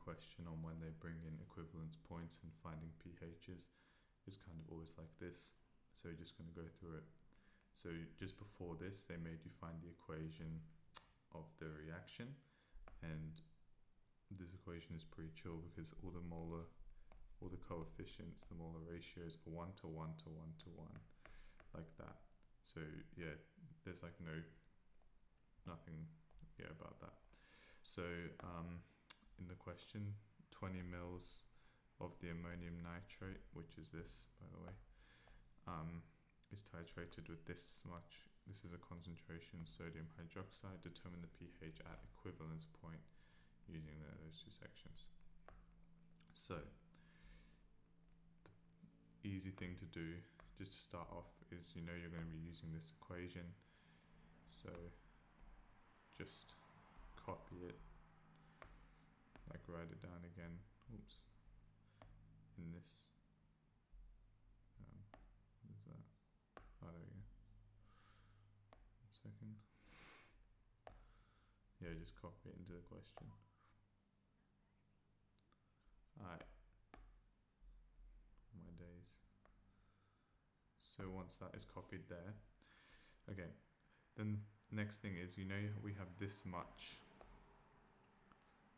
question on when they bring in equivalence points and finding pHs is kind of always like this. So you're just going to go through it. So just before this, they made you find the equation of the reaction, and this equation is pretty chill because all the coefficients, the molar ratios are 1 to 1 to 1 to 1, like that. So yeah, there's like nothing about that. So in the question, 20 mils of the ammonium nitrate, which is this, by the way, is titrated with this much. This is a concentration sodium hydroxide. Determine the pH at equivalence point using those two sections. So the easy thing to do, just to start off, is you're going to be using this equation. So just copy it, like write it down again. Oops. In this. What is that? Oh, there we go. 1 second. Yeah, just copy it into the question. Alright. My days. So once that is copied there, okay, then next thing is, we have this much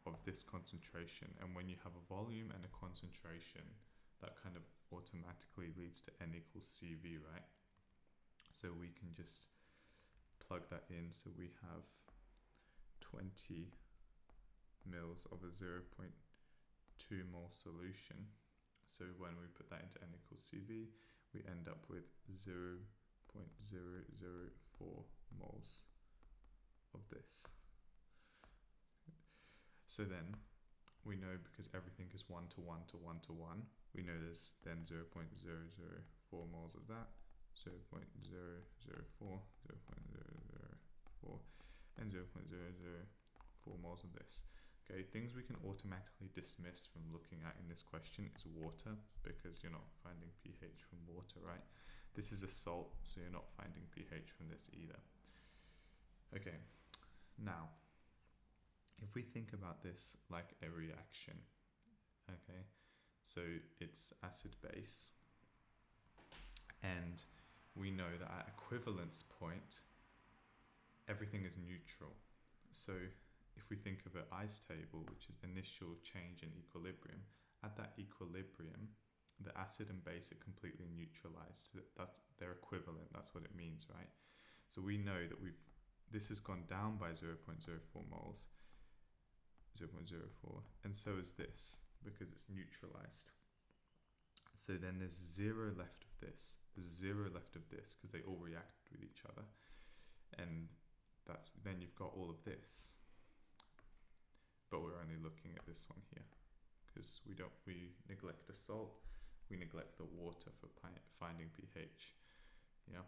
of this concentration, and when you have a volume and a concentration, that kind of automatically leads to N equals CV, right? So we can just plug that in. So we have 20 mils of a 0.2 mole solution. So when we put that into N equals CV, we end up with 0.004 moles of this. So then we know, because everything is 1 to 1 to 1 to 1, we know there's then 0.004 moles of that, 0.004, 0.004, and 0.004 moles of this. Okay, things we can automatically dismiss from looking at in this question is water, because you're not finding pH from water, right? This is a salt, so you're not finding pH from this either. Okay, now, if we think about this like a reaction, okay, so it's acid-base, and we know that at equivalence point, everything is neutral. So if we think of an ice table, which is initial change in equilibrium, at that equilibrium, the acid and base are completely neutralized. They're equivalent, that's what it means, right? So we know that this has gone down by 0.04 moles, 0.04, and so is this, because it's neutralized. So then there's zero left of this, because they all react with each other, and then you've got all of this. But we're only looking at this one here, because we neglect the salt, we neglect the water for finding pH. Yeah.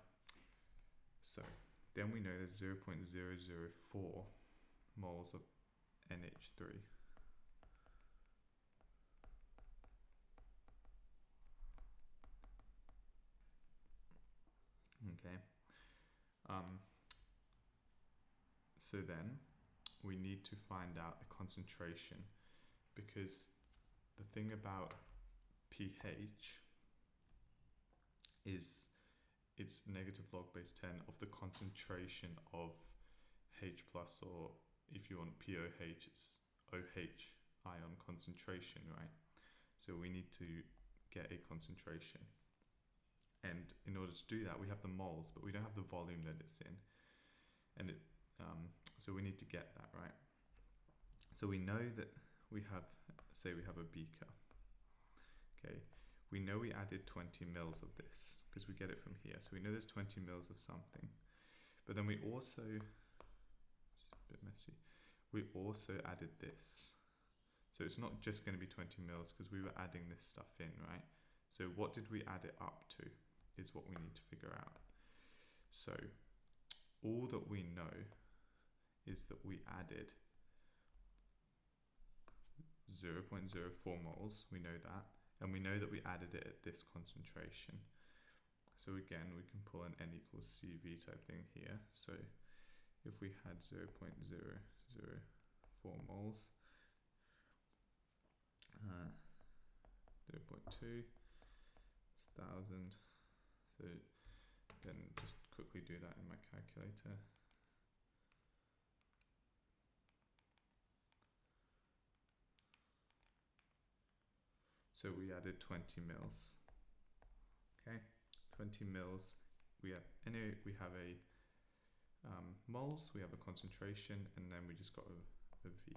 So then we know there's 0.004 moles of NH3. Okay. So then we need to find out the concentration, because the thing about pH is it's negative log base 10 of the concentration of H plus, or if you want POH, it's OH ion concentration, right? So we need to get a concentration. And in order to do that, we have the moles, but we don't have the volume that it's in. And so we need to get that, right? So we know that we have, say we have a beaker. Okay, we know we added 20 mils of this, because we get it from here. So we know there's 20 mils of something. But then we also, it's a bit messy, we also added this. So it's not just going to be 20 mils, because we were adding this stuff in, right? So what did we add it up to is what we need to figure out. So all that we know is that we added 0.04 moles, we know that, and we know that we added it at this concentration. So again, we can pull an N equals CV type thing here. So if we had 0.004 moles, 2, it's 1000. So then just quickly do that in my calculator. So we added 20 mils. Okay, 20 mils. We have a moles, we have a concentration, and then we just got a V.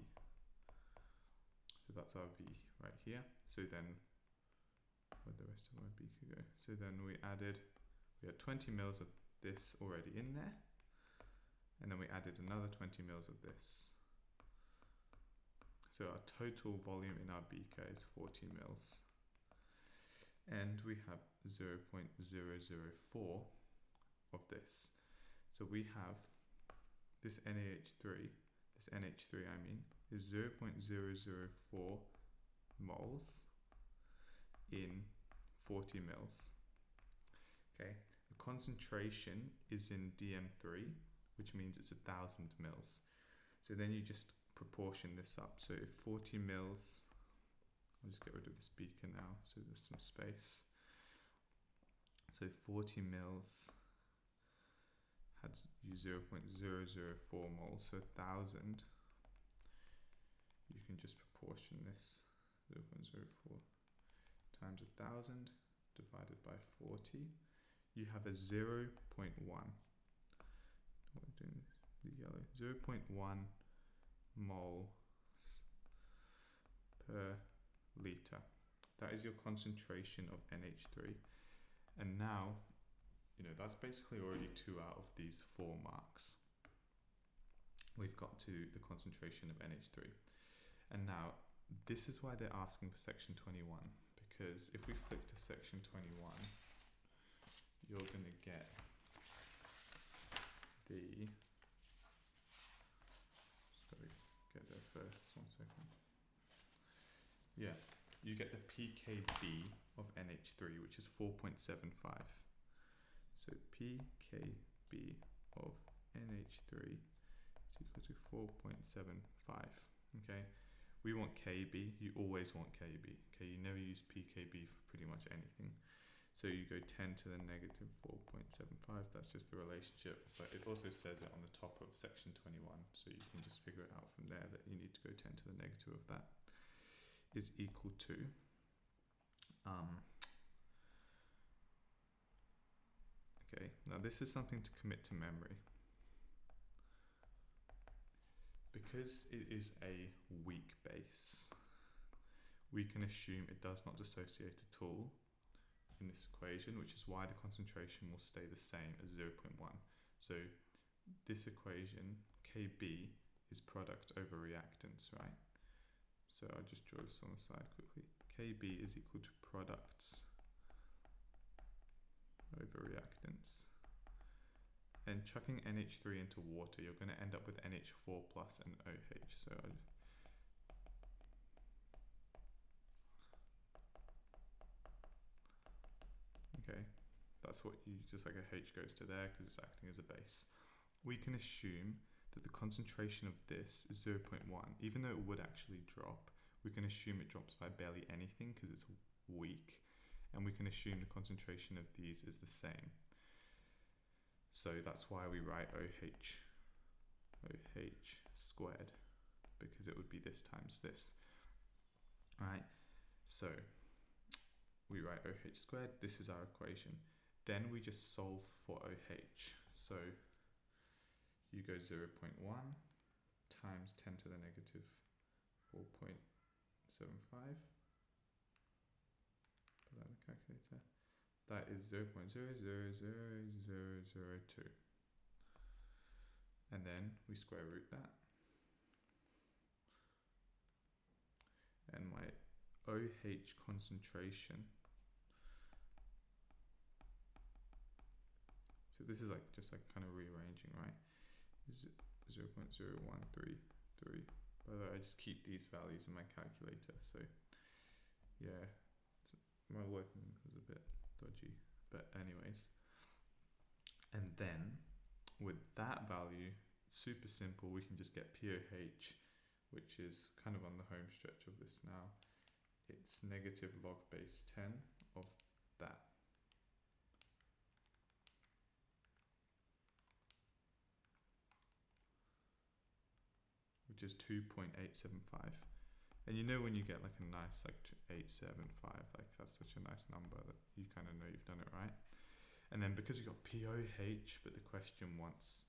So that's our V right here. So then, where'd the rest of my beaker go? So then we had 20 mils of this already in there, and then we added another 20 mils of this. So our total volume in our beaker is 40 mils. And we have 0.004 of this. So we have this NaH3, is 0.004 moles in 40 mils. Okay, the concentration is in DM3, which means it's 1000 mils. So then you just proportion this up. So if 40 mils, I'll just get rid of this beaker now so there's some space. So 40 mils had 0.004 moles, so 1000. You can just proportion this 0.04 times 1000 divided by 40. You have a 0.1. What am I doing? The yellow 0.1 moles per liter. That is your concentration of NH3. And now, that's basically already 2 out of these 4 marks. We've got to the concentration of NH3. And now, this is why they're asking for section 21, because if we flick to section 21, you're going to get the, just got to get there first, 1 second. Yeah, you get the pKb of NH3, which is 4.75. So pKb of NH3 is equal to 4.75. Okay, we want Kb. You always want Kb. Okay, you never use pKb for pretty much anything. So you go 10 to the negative 4.75. That's just the relationship. But it also says it on the top of section 21. So you can just figure it out from there that you need to go 10 to the negative of that is equal to okay, now this is something to commit to memory. Because it is a weak base, we can assume it does not dissociate at all in this equation, which is why the concentration will stay the same as 0.1. So this equation, Kb, is product over reactants, right? So I'll just draw this on the side quickly. Kb is equal to products over reactants. And chucking NH3 into water, you're going to end up with NH4 plus and OH. So okay, that's what you, just like a H goes to there because it's acting as a base. We can assume that the concentration of this is 0.1, even though it would actually drop. We can assume it drops by barely anything because it's weak, and we can assume the concentration of these is the same. So that's why we write OH squared, because it would be this times this. Alright, so we write OH squared, this is our equation. Then we just solve for OH. So you go 0.1 times 10 to the negative 4.75. Put that in the calculator. That is 0.000002. And then we square root that. And my OH concentration. So this is like just like kind of rearranging, right? Is 0.0133. By the way, I just keep these values in my calculator. So yeah, my working was a bit dodgy, but anyways. And then with that value, super simple, we can just get POH, which is kind of on the home stretch of this now, it's negative log base 10 of that. Which is 2.875. And you know when you get like a nice like 875, like that's such a nice number that you kind of know you've done it right. And then because you've got POH, but the question wants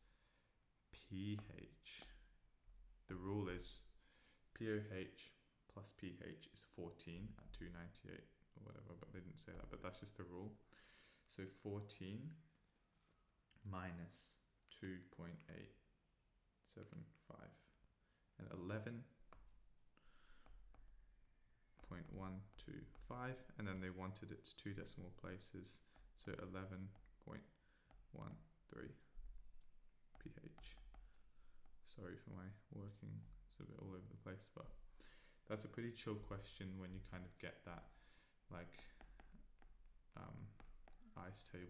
pH, the rule is POH plus pH is 14 at 298 or whatever, but they didn't say that, but that's just the rule. So 14 minus 2.875 and 11.125, and then they wanted it to 2 decimal places, so 11.13 pH. Sorry for my working, it's a bit all over the place, but that's a pretty chill question when you kind of get that like ICE table